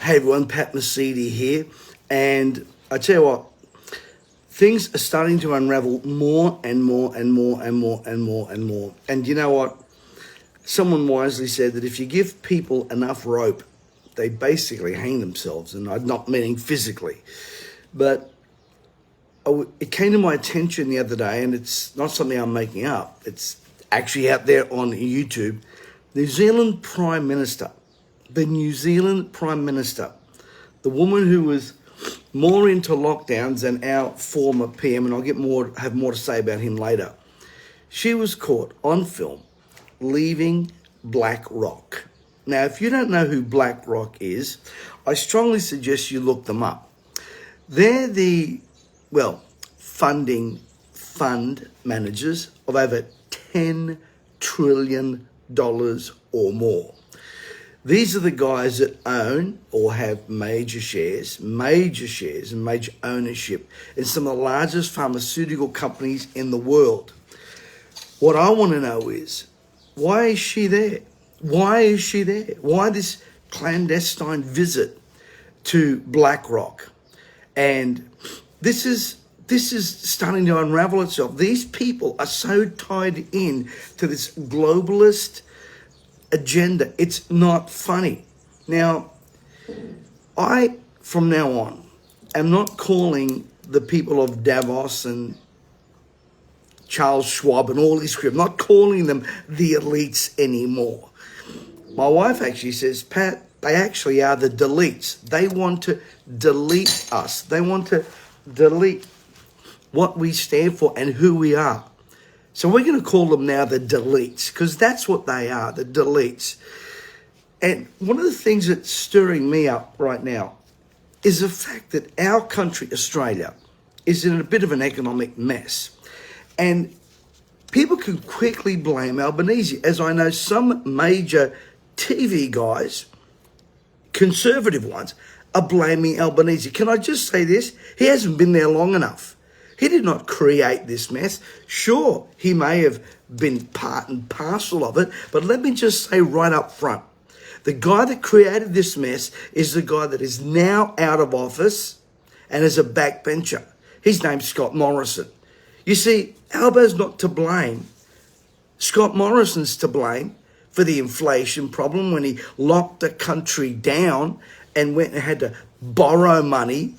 Hey everyone, Pat Mesiti here, and I tell you what, things are starting to unravel more and more and more and more and more and more. And you know what? Someone wisely said that if you give people enough rope, they basically hang themselves, and I'm not meaning physically. But it came to my attention the other day, and it's not something I'm making up. It's actually out there on YouTube. New Zealand Prime Minister, the New Zealand Prime Minister, the woman who was more into lockdowns than our former PM, and I'll have more to say about him later. She was caught on film leaving BlackRock. Now, if you don't know who BlackRock is, I strongly suggest you look them up. They're the, fund managers of over $10 trillion or more. These are the guys that own or have major shares and major ownership in some of the largest pharmaceutical companies in the world. What I want to know is, why is she there? Why is she there? Why this clandestine visit to BlackRock? And this is starting to unravel itself. These people are so tied in to this globalist agenda. It's not funny. Now, from now on, am not calling the people of Davos and Charles Schwab and all these groups, not calling them the elites anymore. My wife actually says, Pat, they actually are the deletes. They want to delete us. They want to delete what we stand for and who we are. So we're going to call them now the deletes, because that's what they are, the deletes. And one of the things that's stirring me up right now is the fact that our country, Australia, is in a bit of an economic mess. And people can quickly blame Albanese, as I know some major TV guys, conservative ones, are blaming Albanese. Can I just say this? He hasn't been there long enough. He did not create this mess. Sure, he may have been part and parcel of it, but let me just say right up front, the guy that created this mess is the guy that is now out of office and is a backbencher. His name's Scott Morrison. You see, Alba's not to blame. Scott Morrison's to blame for the inflation problem when he locked the country down and went and had to borrow money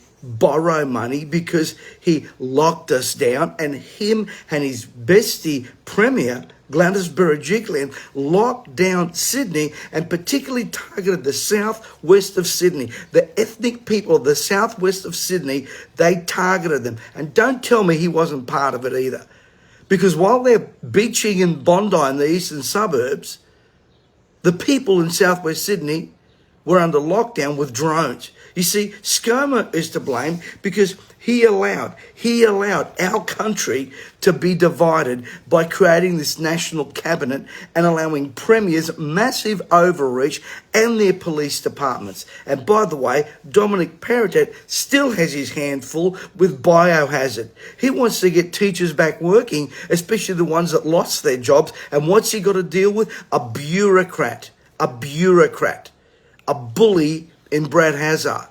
because he locked us down, and him and his bestie Premier, Gladys Berejiklian, locked down Sydney and particularly targeted the southwest of Sydney. The ethnic people of the southwest of Sydney, they targeted them. And don't tell me he wasn't part of it either. Because while they're beaching in Bondi in the eastern suburbs, the people in southwest Sydney were under lockdown with drones. You see, Scomo is to blame because he allowed our country to be divided by creating this national cabinet and allowing premiers massive overreach and their police departments. And by the way, Dominic Perrottet still has his hand full with biohazard. He wants to get teachers back working, especially the ones that lost their jobs. And what's he got to deal with? A bureaucrat, a bully in Brad Hazard.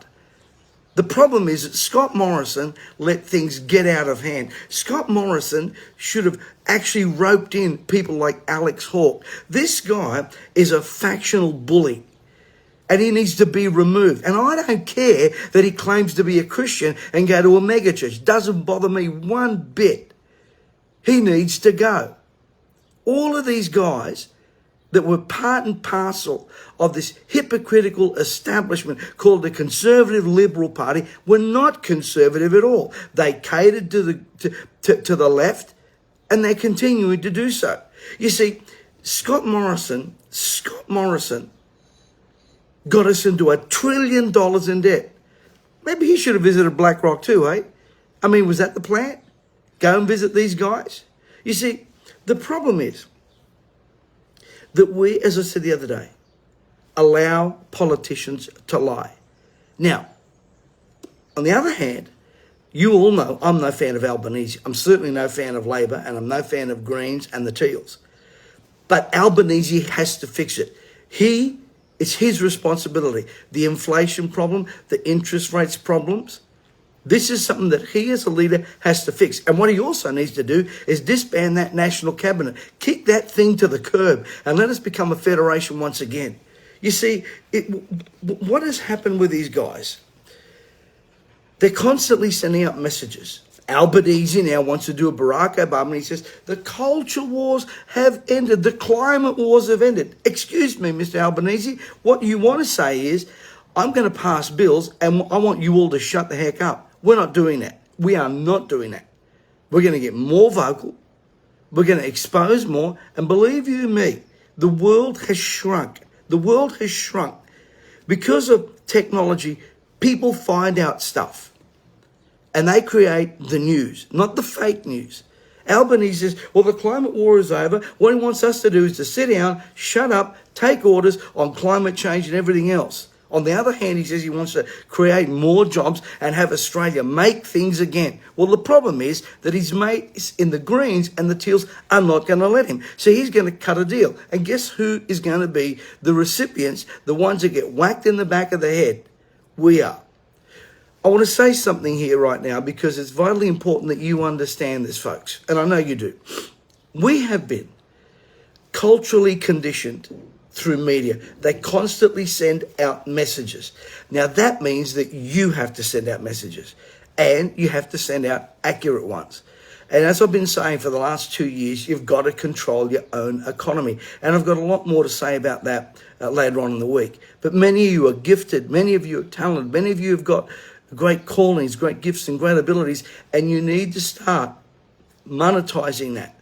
The problem is that Scott Morrison let things get out of hand. Scott Morrison should have actually roped in people like Alex Hawke. This guy is a factional bully, and he needs to be removed. And I don't care that he claims to be a Christian and go to a megachurch. Doesn't bother me one bit. He needs to go. All of these guys that were part and parcel of this hypocritical establishment called the Conservative Liberal Party were not conservative at all. They catered to the left, and they're continuing to do so. You see, Scott Morrison got us into $1 trillion in debt. Maybe he should have visited BlackRock too, eh? I mean, was that the plan? Go and visit these guys? You see, the problem is that we, as I said the other day, allow politicians to lie. Now, on the other hand, you all know I'm no fan of Albanese. I'm certainly no fan of Labor, and I'm no fan of Greens and the Teals. But Albanese has to fix it. He It's his responsibility. The inflation problem, the interest rates problems, this is something that he as a leader has to fix. And what he also needs to do is disband that national cabinet, kick that thing to the curb, and let us become a federation once again. You see, what has happened with these guys? They're constantly sending out messages. Albanese now wants to do a Barack Obama, and he says, the culture wars have ended. The climate wars have ended. Excuse me, Mr. Albanese. What you want to say is, I'm going to pass bills, and I want you all to shut the heck up. We're not doing that. We are not doing that. We're going to get more vocal. We're going to expose more. And believe you me, the world has shrunk. The world has shrunk. Because of technology, people find out stuff. And they create the news, not the fake news. Albanese says, well, the climate war is over. What he wants us to do is to sit down, shut up, take orders on climate change and everything else. On the other hand, he says he wants to create more jobs and have Australia make things again. Well, the problem is that his mates in the Greens and the Teals are not going to let him. So he's going to cut a deal. And guess who is going to be the recipients, the ones that get whacked in the back of the head? We are. I want to say something here right now because it's vitally important that you understand this, folks. And I know you do. We have been culturally conditioned through media. They constantly send out messages. Now that means that you have to send out messages and you have to send out accurate ones. And as I've been saying for the last 2 years, you've got to control your own economy. And I've got a lot more to say about that later on in the week. But many of you are gifted. Many of you are talented. Many of you have got great callings, great gifts and great abilities. And you need to start monetizing that.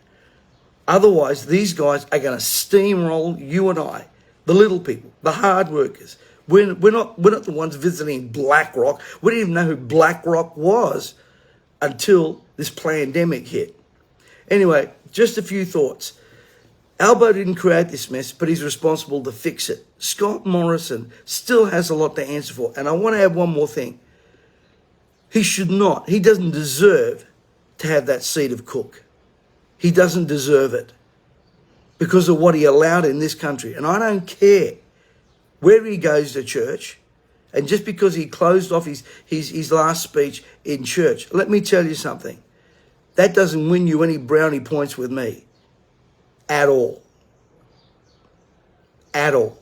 Otherwise, these guys are going to steamroll you and I, the little people, the hard workers. We're not the ones visiting BlackRock. We didn't even know who BlackRock was until this pandemic hit. Anyway, just a few thoughts. Albo didn't create this mess, but he's responsible to fix it. Scott Morrison still has a lot to answer for. And I want to add one more thing. He doesn't deserve to have that seat of cook. He doesn't deserve it because of what he allowed in this country. And I don't care where he goes to church. And just because he closed off his last speech in church, let me tell you something. That doesn't win you any brownie points with me. At all. At all.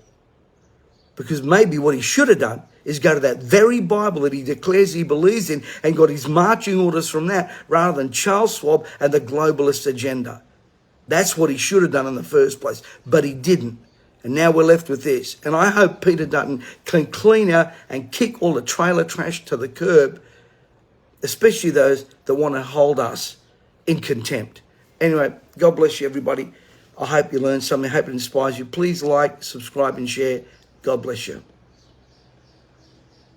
Because maybe what he should have done is go to that very Bible that he declares he believes in and got his marching orders from that rather than Charles Schwab and the globalist agenda. That's what he should have done in the first place, but he didn't. And now we're left with this. And I hope Peter Dutton can clean out and kick all the trailer trash to the curb, especially those that want to hold us in contempt. Anyway, God bless you, everybody. I hope you learned something. I hope it inspires you. Please like, subscribe, and share. God bless you.